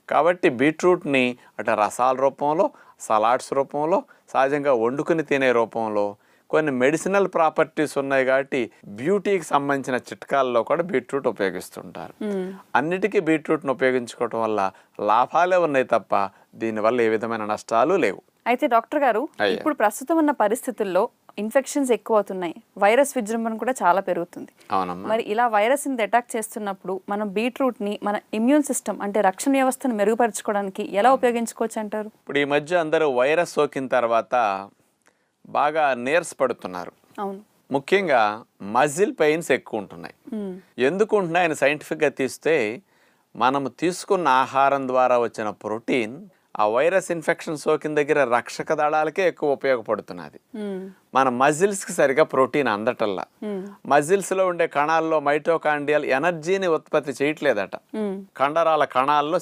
కాబట్టి బీట్రూట్ని అటు రసాల రూపంలో, సలాడ్స్ రూపంలో, సహజంగా వండుకుని తినే రూపంలో, కొన్ని మెడిసినల్ ప్రాపర్టీస్ ఉన్నాయి కాబట్టి బ్యూటీకి సంబంధించిన చిట్కాల్లో కూడా బీట్రూట్ ఉపయోగిస్తుంటారు. అన్నిటికీ బీట్రూట్ను ఉపయోగించుకోవటం వల్ల లాభాలే ఉన్నాయి తప్ప దీనివల్ల ఏ విధమైన నష్టాలు లేవు. అయితే డాక్టర్ గారు, ఇప్పుడు ప్రస్తుతం ఉన్న పరిస్థితుల్లో ఇన్ఫెక్షన్స్ ఎక్కువ అవుతున్నాయి, వైరస్ విజృంభణ కూడా చాలా పెరుగుతుంది. అవునమ్మా. మరి ఇలా వైరస్ని అటాక్ చేస్తున్నప్పుడు మనం బీట్రూట్ని మన ఇమ్యూన్ సిస్టమ్ అంటే రక్షణ వ్యవస్థను మెరుగుపరచుకోవడానికి ఎలా ఉపయోగించుకోవచ్చు అంటారు? ఇప్పుడు ఈ మధ్య అందరూ వైరస్ సోకిన తర్వాత బాగా నీరసపడుతున్నారు. అవును. ముఖ్యంగా మజిల్ పెయిన్స్ ఎక్కువ ఉంటున్నాయి. ఎందుకు ఉంటున్నాయని సైంటిఫిక్గా తీస్తే మనము తీసుకున్న ఆహారం ద్వారా వచ్చిన ప్రోటీన్ ఆ వైరస్ ఇన్ఫెక్షన్ సోకిన దగ్గర రక్షక దళాలకే ఎక్కువ ఉపయోగపడుతున్నది. మన మజిల్స్కి సరిగా ప్రోటీన్ అందటల్లా. మజిల్స్లో ఉండే కణాల్లో మైటోకాండ్రియల్ ఎనర్జీని ఉత్పత్తి చేయట్లేదట. కండరాల కణాల్లో